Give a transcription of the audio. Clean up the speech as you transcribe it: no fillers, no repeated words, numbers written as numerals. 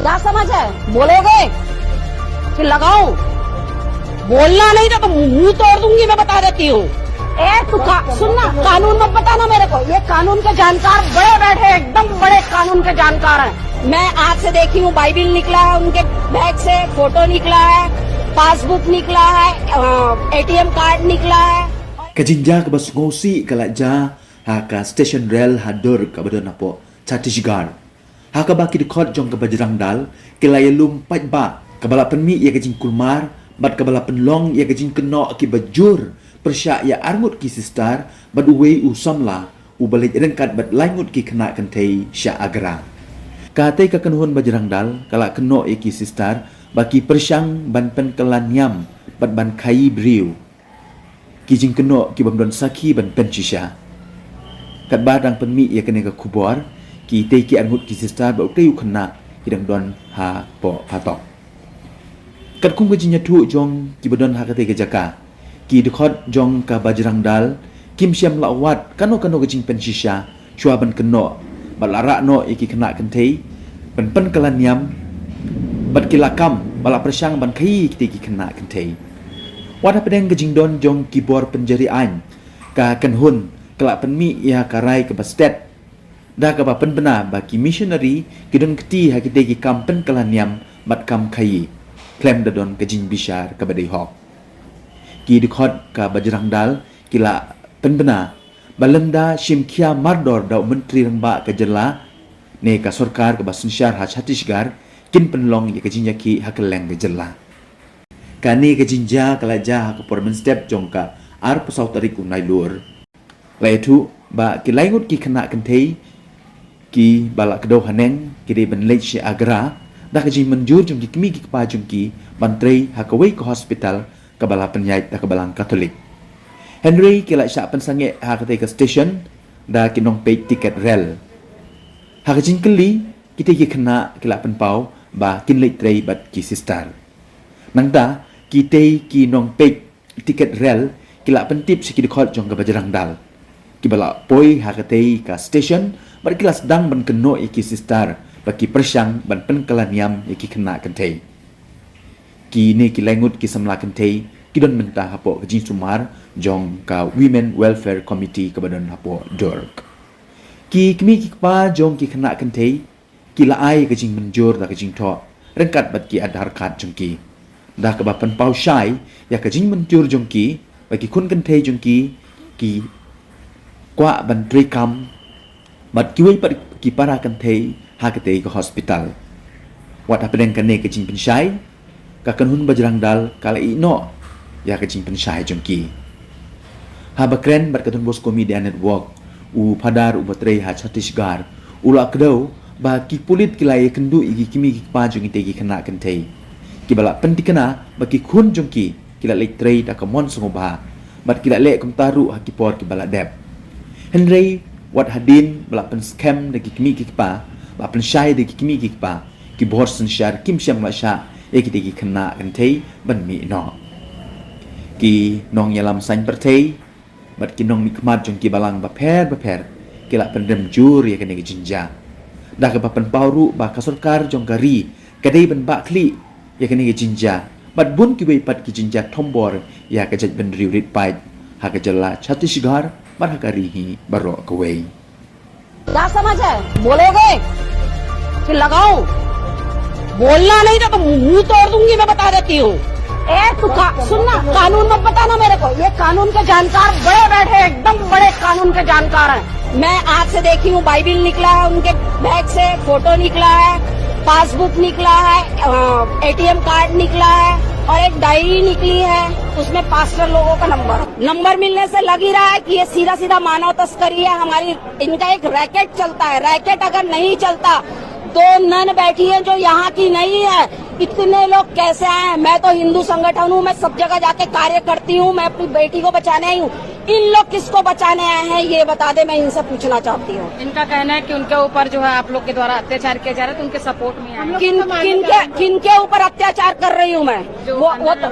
क्या समझ है? बोलोगे कि लगाऊं? बोलना नहीं तो मुंह तोड़ दूंगी, मैं बता देती हूँ। तू सुनना, कानून मत बताना मेरे को। ये कानून के जानकार बड़े बैठे, एकदम बड़े कानून के जानकार हैं। मैं आज से देखी हूँ, बाइबिल निकला है उनके बैग से, फोटो निकला है, पासबुक निकला है, एटीएम कार्ड निकला है। Kajinja ke bas ngosi kalaja haka station rail hadur ke badan apo Chhattisgarh. Haka baki dekot jong ke Bajrang Dal kelaya lumpat ba kabala penmi ia kajin kulmar bat kabala penlong ia kajin kena ki bajur persyak ya armut ki sistar bat uwe usamla u balik rengkat bat langut ki kena kentai sya agra. Katai ka kenhun Bajrang Dal kala kena ia ki sistar baki persyang ban pen kelan nyam bat ban kai briu. Kijing kena ki bamdon saki ban penchisha. Kat badang penmi ia kena ke kubor ki te ki angut ki sistar ba utai ukena hidang don ha po patok. Kat kum kejinya tu jong ki badon ha kate ke jaka. Ki dekhot jong ka Bajrang Dal kim syam lawat kano kejing penchisha chua ban kena balara no iki kena kentei ban pen kelan yam bat kilakam bala persyang ban kai ki ki kena kentei. Wada pedeng kejing don jong kibor penjarian ka kenhun kelak penmi ia karai ke bastet da ka ba penbena baki missionary kidon keti ha kite ki kampen kelaniam bat kam kai klem da don kejing bishar ka badai hok ki dikhot ka Bajrang Dal kila penbena balenda shimkia mardor da menteri rengba ka jela ne ka sarkar ka basunsyar ha Chhattisgarh kin penlong ya kejing yaki ha keleng ka jela. Kani kejinja kalaja ke pormen step jongka ar pesau tarik unai lur. Laitu ba ki laingut ki kena kentei ki bala kedau haneng ki de ben lech agra da kejing menjur jong ki kemi ki pa jong ki bantrei hakawai ke hospital ke bala penyait da ke balang Katolik. Henry ki la sya pensange ha kate ke station da ki nong pay tiket rel. Ha kejing keli kita ki kena ki la penpau ba kin lech trei bat ki sister. Nangda kita ki nong pek tiket rel kila pentip sikit dekhot jong ke Bajrang Dal. Ki bala poi hakatei ka station bar kila sedang ban keno iki sister baki persyang ban penkelaniam iki kena kentei. Ki ni ki langut ki samla kentei ki don mentah hapo kejing sumar jong ka Women Welfare Committee ke badan hapo Durg. Ki kemi ki pa jong ki kena kentei kila ai kejing menjur da kejing tho rengkat bat ki adhar card jong ki. Dah kebapan pau syai ya kejing menjur jongki bagi kun kentei jongki ki kwa ban trikam bat kiwei par ki para kentei ha kentei ke hospital wat apedeng kane kejing pensyai ka kenhun Bajrang Dal kala ino ya kejing pensyai jongki ha bakren bat katun Bosco Media Network u padar u batrei ha Chhattisgarh ula kedau ba ki pulit kilai kendu igi kimi ki pa jongi tegi kena kentei ki bala pentikena baki kun jongki kila lek trei da kamon songoba bat kila lek kum taru hakipor ki bala deb Henry wat hadin bala pen scam de ki kimi ki pa bala pen syai de ki kimi ki pa ki bor sen syar kim syam la sya e ki de ki kena kentei ban mi no ki nong yalam sain pertei bat ki nong mikmat jongki balang ba per kila pen dem jur ya kene ki jinja da ka pen pauru ba kasorkar jong gari kadai ban ba kli ya kene ke jinja bat bun ki wei pat ki jinja thombor ya ka jaj ben riurit pai ha ka jalla Chhattisgarh bar ha kari hi baro ka wei. क्या समझ है? बोलोगे कि लगाऊं? बोलना नहीं तो मुंह तोड़ दूंगी, मैं बता देती हूँ। तू सुनना, कानून मत बताना मेरे को। ये कानून के जानकार बड़े बैठे, एकदम बड़े कानून के जानकार हैं। मैं आज से देखी हूँ, बाइबिल निकला है उनके बैग से, फोटो निकला है, पासबुक निकला है, एटीएम कार्ड निकला है और एक डायरी निकली है, उसमें पास्टर लोगों का नंबर मिलने से लग ही रहा है कि ये सीधा सीधा मानव तस्करी है। हमारी इनका एक रैकेट चलता है। रैकेट अगर नहीं चलता, 2 नन बैठी हैं जो यहाँ की नहीं है, इतने लोग कैसे आए हैं? मैं तो हिंदू संगठन हूँ, मैं सब जगह जाके कार्य करती हूँ, मैं अपनी बेटी को बचाने आई हूँ। इन लोग किसको बचाने आए हैं ये बता दे, मैं इनसे पूछना चाहती हूँ। इनका कहना है कि उनके ऊपर जो है आप लोग के द्वारा अत्याचार किया जा रहा है, तो उनके सपोर्ट में आए। किनके ऊपर अत्याचार कर रही हूँ मैं? वो तो